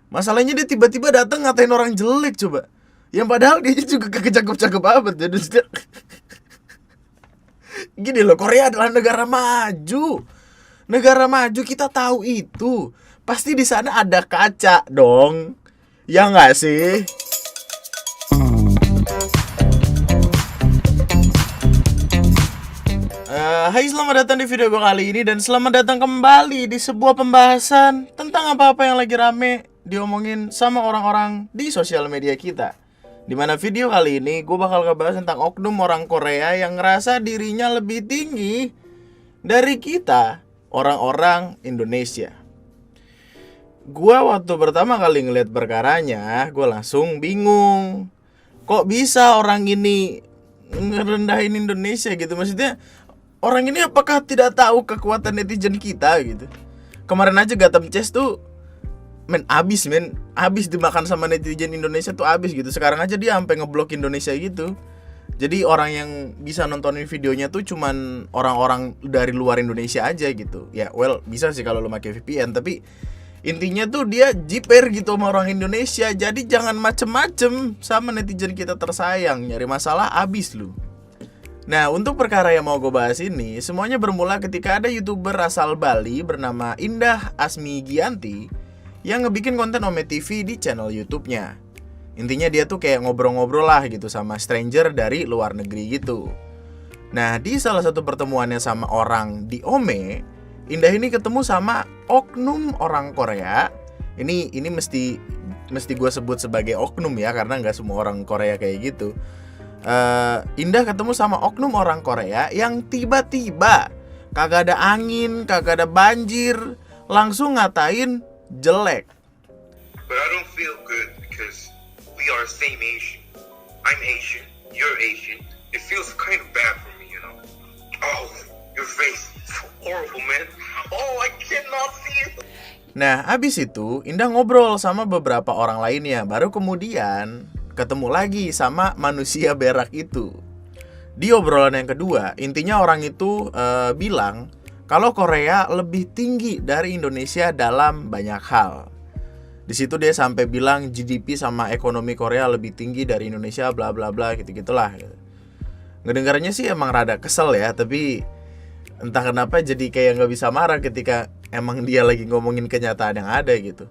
Masalahnya dia tiba-tiba datang ngatain orang jelek coba. Yang padahal dia juga kagak cakep-cakep amat. Jadi gini loh, Korea adalah negara maju. Negara maju, kita tahu itu. Pasti di sana ada kaca dong. Ya nggak sih? Hai, selamat datang di video gue kali ini. Dan selamat datang kembali di sebuah pembahasan tentang apa-apa yang lagi rame diomongin sama orang-orang di sosial media kita. Dimana video kali ini gue bakal ngebahas tentang oknum orang Korea yang ngerasa dirinya lebih tinggi dari kita, orang-orang Indonesia. Gue waktu pertama kali ngeliat perkaranya, gue langsung bingung. Kok bisa orang ini ngerendahin Indonesia gitu? Maksudnya orang ini apakah tidak tahu kekuatan netizen kita gitu? Kemarin aja Gotham Chess tuh abis dimakan sama netizen Indonesia tuh abis gitu. Sekarang aja dia sampai ngeblok Indonesia gitu. Jadi orang yang bisa nontonin videonya tuh cuman orang-orang dari luar Indonesia aja gitu. Ya well, bisa sih kalau lu pakai VPN, tapi intinya tuh dia jiper gitu sama orang Indonesia. Jadi jangan macem-macem sama netizen kita tersayang. Nyari masalah abis lu. Nah, untuk perkara yang mau gue bahas ini, semuanya bermula ketika ada YouTuber asal Bali bernama Indah Asmigianti yang ngebikin konten Ome TV di channel YouTube-nya. Intinya dia tuh kayak ngobrol-ngobrol lah gitu sama stranger dari luar negeri gitu. Nah, di salah satu pertemuannya sama orang di Ome, Indah ini ketemu sama oknum orang Korea. Ini mesti gue sebut sebagai oknum ya, karena nggak semua orang Korea kayak gitu. Indah ketemu sama oknum orang Korea yang tiba-tiba kagak ada angin, kagak ada banjir, langsung ngatain jelek. But I don't feel good because we are same Asian. I'm Asian, you're Asian. It feels kind of bad for me, you know. Oh, your face is horrible, man. Oh, I cannot see it. Nah, abis itu Indah ngobrol sama beberapa orang lainnya. Baru kemudian ketemu lagi sama manusia berak itu. Di obrolan yang kedua, intinya orang itu bilang kalau Korea lebih tinggi dari Indonesia dalam banyak hal. Di situ dia sampai bilang GDP sama ekonomi Korea lebih tinggi dari Indonesia, bla bla bla gitu-gitulah. Ngedengarnya sih emang rada kesel ya, tapi entah kenapa jadi kayak nggak bisa marah ketika emang dia lagi ngomongin kenyataan yang ada gitu.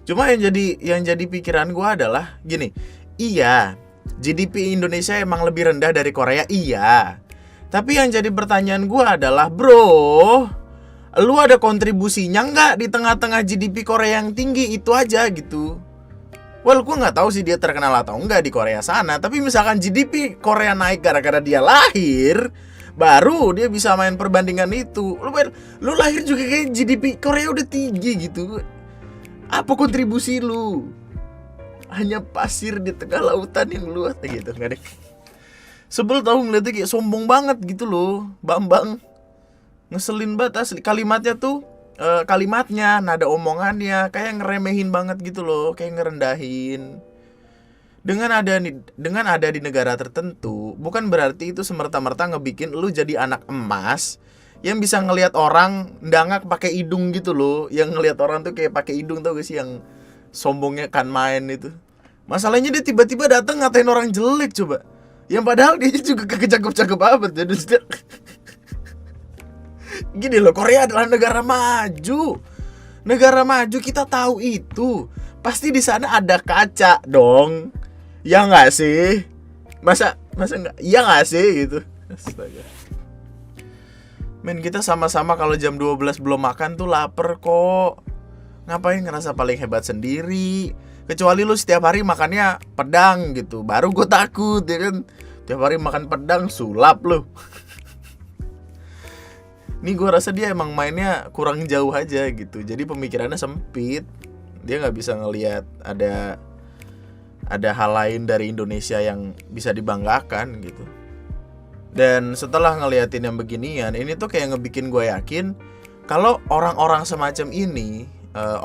Cuma yang jadi pikiran gue adalah gini. Iya, GDP Indonesia emang lebih rendah dari Korea, iya. Tapi yang jadi pertanyaan gue adalah, bro, lu ada kontribusinya nggak di tengah-tengah GDP Korea yang tinggi itu aja gitu? Well, gue nggak tahu sih dia terkenal atau enggak di Korea sana. Tapi misalkan GDP Korea naik gara-gara dia lahir, baru dia bisa main perbandingan itu. Lu lahir juga kayak GDP Korea udah tinggi gitu. Apa kontribusi lu? Hanya pasir di tengah lautan yang luas gitu, nggak deh. Sebel tau ngeliatnya kayak sombong banget gitu loh, Bambang. Ngeselin banget asli. Kalimatnya tuh, kalimatnya, nada omongannya kayak ngeremehin banget gitu loh, kayak ngerendahin. Dengan ada di negara tertentu, bukan berarti itu semerta-merta ngebikin lu jadi anak emas yang bisa ngelihat orang ndangak pakai hidung gitu loh, yang ngelihat orang tuh kayak pakai hidung, tau gak sih yang sombongnya kan main itu. Masalahnya dia tiba-tiba datang ngatain orang jelek coba. Yang padahal dia juga kagak cakep-cakep amat. Jadi gini loh, Korea adalah negara maju. Negara maju, kita tahu itu. Pasti di sana ada kaca dong. Ya nggak sih? Masa nggak? Ya nggak sih gitu. Astaga. Men, kita sama-sama kalau jam 12 belum makan tuh lapar kok. Ngapain ngerasa paling hebat sendiri? Kecuali lu setiap hari makannya pedang gitu, baru gue takut ya kan. Setiap hari makan pedang, sulap lu. Nih gue rasa dia emang mainnya kurang jauh aja gitu. Jadi pemikirannya sempit. Dia gak bisa ngelihat ada hal lain dari Indonesia yang bisa dibanggakan gitu. Dan setelah ngeliatin yang beginian, ini tuh kayak ngebikin gue yakin kalau orang-orang semacam ini,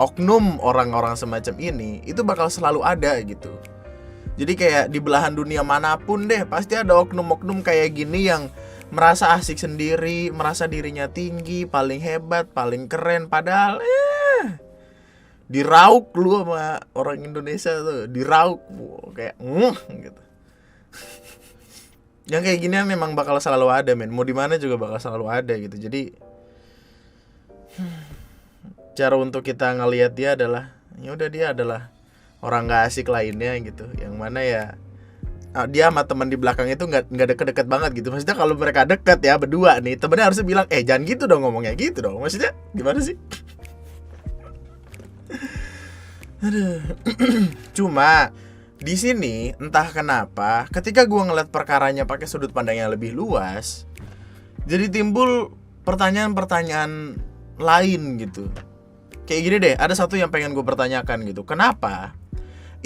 oknum orang-orang semacam ini itu bakal selalu ada gitu. Jadi kayak di belahan dunia manapun deh, pasti ada oknum-oknum kayak gini yang merasa asik sendiri, merasa dirinya tinggi, paling hebat, paling keren. Padahal dirauk lu sama orang Indonesia tuh, dirauk kayak gitu. Yang kayak ginian memang bakal selalu ada, men. Mau di mana juga bakal selalu ada gitu. Jadi cara untuk kita ngelihat dia adalah ya udah, dia adalah orang nggak asik lainnya gitu. Yang mana ya dia sama teman di belakang itu nggak deket-deket banget gitu. Maksudnya kalau mereka deket ya berdua nih, temennya harusnya bilang jangan gitu dong, ngomongnya gitu dong. Maksudnya gimana sih? Aduh. Cuma di sini entah kenapa ketika gua ngeliat perkaranya pakai sudut pandang yang lebih luas, jadi timbul pertanyaan-pertanyaan lain gitu. Kayak gini deh, ada satu yang pengen gue pertanyakan gitu. Kenapa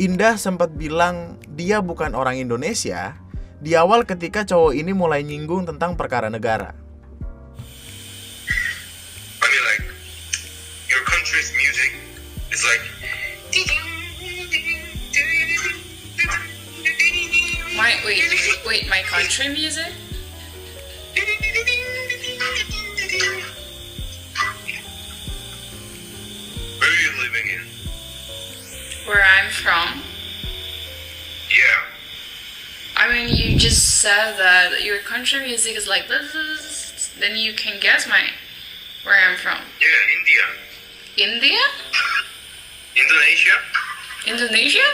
Indah sempat bilang dia bukan orang Indonesia di awal ketika cowok ini mulai nyinggung tentang perkara negara? I mean, like, your country's music is like. Wait, my country music? Where are you living in? Where I'm from? Yeah. I mean, you just said that your country music is like this, then you can guess where I'm from. Yeah, India. India? Indonesia? Indonesia?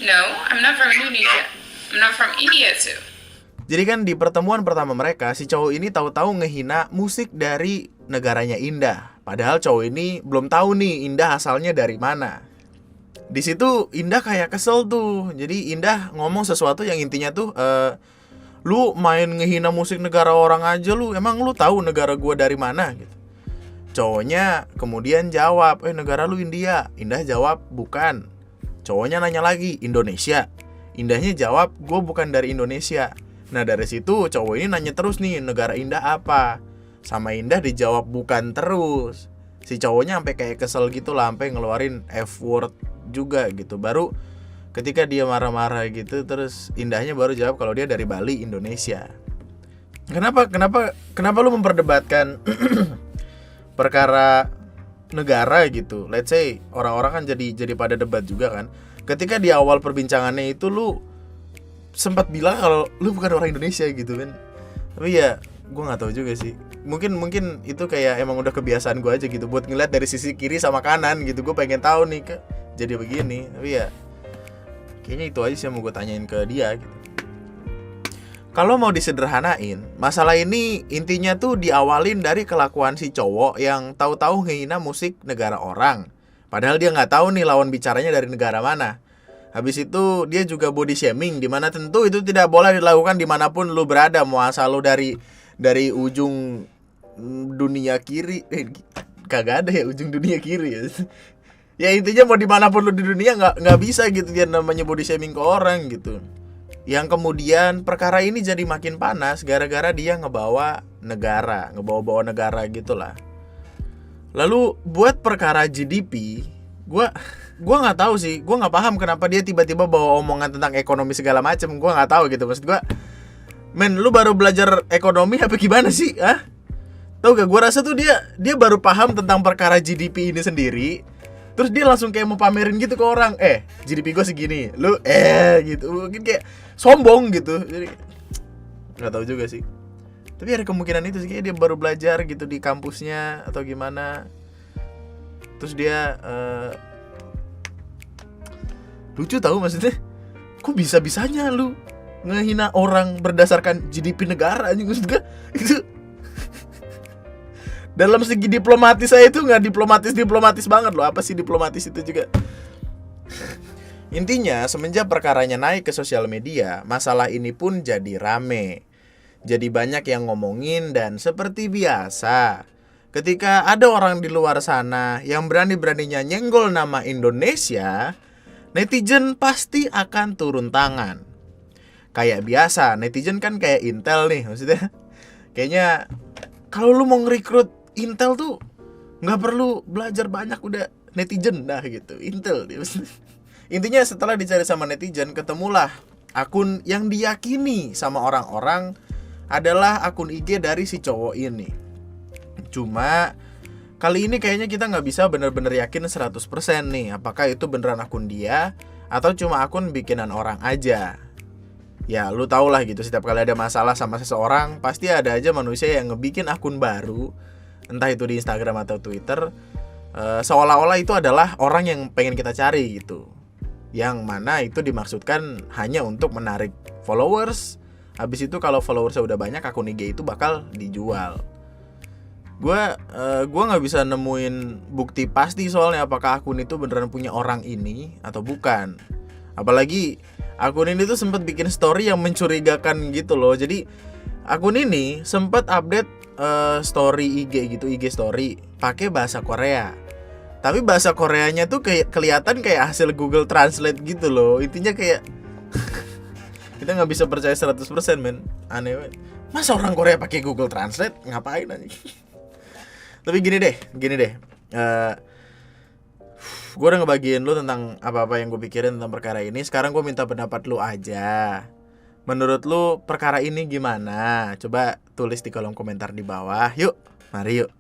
No, I'm not from Indonesia. I'm not from India too. Jadi kan di pertemuan pertama mereka, si cowok ini tahu-tahu ngehina musik dari negaranya Indah. Padahal cowok ini belum tahu nih Indah asalnya dari mana. Di situ Indah kayak kesel tuh. Jadi Indah ngomong sesuatu yang intinya tuh lu main ngehina musik negara orang aja lu. Emang lu tahu negara gua dari mana gitu. Cowoknya kemudian jawab, negara lu India. Indah jawab, bukan. Cowoknya nanya lagi, Indonesia. Indahnya jawab, gua bukan dari Indonesia. Nah dari situ cowok ini nanya terus nih, negara Indah apa? Sama Indah dijawab bukan terus. Si cowoknya sampai kayak kesel gitu lah, sampai ngeluarin F word juga gitu. Baru ketika dia marah-marah gitu, terus Indahnya baru jawab kalau dia dari Bali, Indonesia. Kenapa lu memperdebatkan perkara negara gitu? Let's say orang-orang kan jadi pada debat juga kan. Ketika di awal perbincangannya itu lu sempat bilang kalau lu bukan orang Indonesia gitu kan. Tapi ya gue nggak tahu juga sih. Mungkin itu kayak emang udah kebiasaan gue aja gitu, buat ngeliat dari sisi kiri sama kanan gitu. Gue pengen tahu nih jadi begini. Tapi ya kayaknya itu aja sih yang mau gue tanyain ke dia gitu. Kalau mau disederhanain, masalah ini intinya tuh diawalin dari kelakuan si cowok yang tahu-tahu ngehina musik negara orang. Padahal dia nggak tahu nih lawan bicaranya dari negara mana. Habis itu dia juga body shaming, dimana tentu itu tidak boleh dilakukan dimanapun lu berada. Mau asal lu dari ujung dunia kiri, kagak ada ya ujung dunia kiri ya. Ya intinya mau dimanapun lu di dunia nggak bisa gitu dia namanya body shaming ke orang gitu. Yang kemudian perkara ini jadi makin panas gara-gara dia ngebawa negara gitulah. Lalu buat perkara GDP, gua nggak tahu sih, gue nggak paham kenapa dia tiba-tiba bawa omongan tentang ekonomi segala macam. Gue nggak tahu gitu, maksud gue, men, lu baru belajar ekonomi apa gimana sih, Tahu gak? Gue rasa tuh dia baru paham tentang perkara GDP ini sendiri, terus dia langsung kayak mau pamerin gitu ke orang, GDP gue segini, lu gitu, mungkin kayak sombong gitu. Jadi nggak tahu juga sih. Tapi ada kemungkinan itu sih, kayak dia baru belajar gitu di kampusnya atau gimana. Terus dia lucu tahu maksudnya, kok bisa-bisanya lu ngehina orang berdasarkan GDP negara anjing, maksud gue itu dalam segi diplomatis saya itu nggak diplomatis banget loh. Apa sih diplomatis itu juga? Intinya semenjak perkaranya naik ke sosial media, masalah ini pun jadi rame. Jadi banyak yang ngomongin, dan seperti biasa ketika ada orang di luar sana yang berani-beraninya nyenggol nama Indonesia, netizen pasti akan turun tangan. Kayak biasa, netizen kan kayak Intel nih, maksudnya kayaknya kalau lu mau ngerekrut Intel tuh nggak perlu belajar banyak, udah netizen dah gitu, Intel. Intinya setelah dicari sama netizen, ketemulah akun yang diyakini sama orang-orang adalah akun IG dari si cowok ini. Cuma kali ini kayaknya kita nggak bisa bener-bener yakin 100% nih apakah itu beneran akun dia atau cuma akun bikinan orang aja. Ya lu tau lah gitu, setiap kali ada masalah sama seseorang pasti ada aja manusia yang ngebikin akun baru, entah itu di Instagram atau Twitter, seolah-olah itu adalah orang yang pengen kita cari gitu, yang mana itu dimaksudkan hanya untuk menarik followers. Habis itu kalau followersnya udah banyak, akun IG itu bakal dijual. Gua nggak bisa nemuin bukti pasti soalnya apakah akun itu beneran punya orang ini atau bukan. Apalagi akun ini tuh sempat bikin story yang mencurigakan gitu loh. Jadi akun ini sempat update story IG gitu, IG story pakai bahasa Korea. Tapi bahasa Koreanya tuh kayak kelihatan kayak hasil Google Translate gitu loh. Intinya kayak kita nggak bisa percaya 100% men. Aneh banget. Masa orang Korea pakai Google Translate? Ngapain aja? Tapi gini deh. Gue udah ngebagiin lu tentang apa-apa yang gue pikirin tentang perkara ini. Sekarang gue minta pendapat lu aja. Menurut lu perkara ini gimana? Coba tulis di kolom komentar di bawah. Yuk, mari yuk.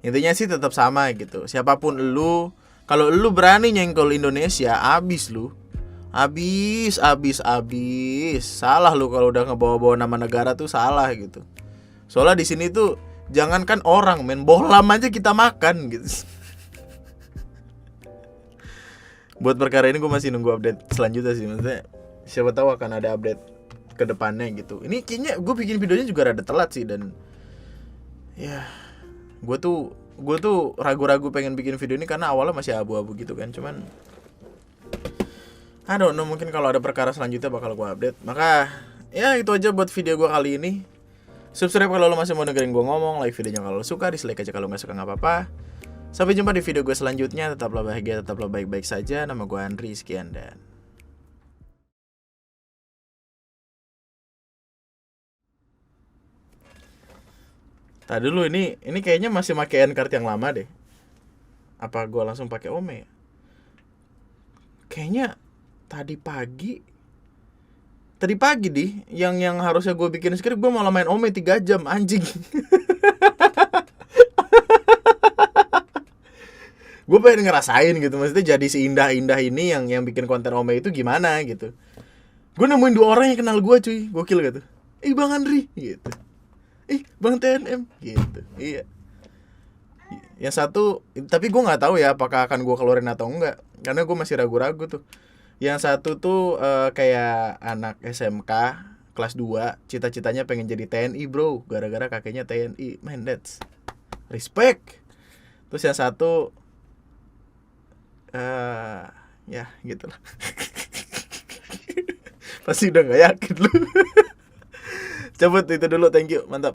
Intinya sih tetap sama gitu. Siapapun lu, kalau lu berani nyenggol Indonesia, abis lu. Abis. Salah lu kalau udah ngebawa-bawa nama negara tuh salah gitu. Soalnya di sini tuh jangankan orang, men, bohlam aja kita makan gitu. Buat perkara ini gue masih nunggu update selanjutnya sih, maksudnya siapa tahu akan ada update ke depannya gitu. Ini kayaknya gue bikin videonya juga rada telat sih, dan ya gue tuh ragu-ragu pengen bikin video ini karena awalnya masih abu-abu gitu kan. Cuman I don't know, mungkin kalau ada perkara selanjutnya bakal gue update. Maka ya itu aja buat video gue kali ini. Subscribe kalau lo masih mau dengerin gue ngomong, like videonya kalau lo suka, dislike aja kalau gak suka gak apa-apa. Sampai jumpa di video gue selanjutnya. Tetaplah bahagia, tetaplah baik-baik saja. Nama gue Andri, sekian dan tadi dulu ini kayaknya masih pakai N-card yang lama deh. Apa gue langsung pakai Ome? Kayaknya tadi pagi di yang harusnya gue bikin script, gue malah main Ome 3 jam, anjing. Gue pengen ngerasain gitu, maksudnya jadi seindah-indah ini yang bikin konten Ome itu gimana gitu. Gue nemuin 2 orang yang kenal gue cuy, gokil gitu. Bang Andri gitu. Bang TNM gitu. Iya. Yang satu, tapi gue nggak tahu ya apakah akan gue keluarin atau enggak, karena gue masih ragu-ragu tuh. Yang satu tuh kayak anak SMK kelas 2, cita-citanya pengen jadi TNI bro, gara-gara kakeknya TNI. Man, that's respect. Terus yang satu ya gitu lah. Pasti udah gak yakin lu. Cabut itu dulu, thank you, mantap.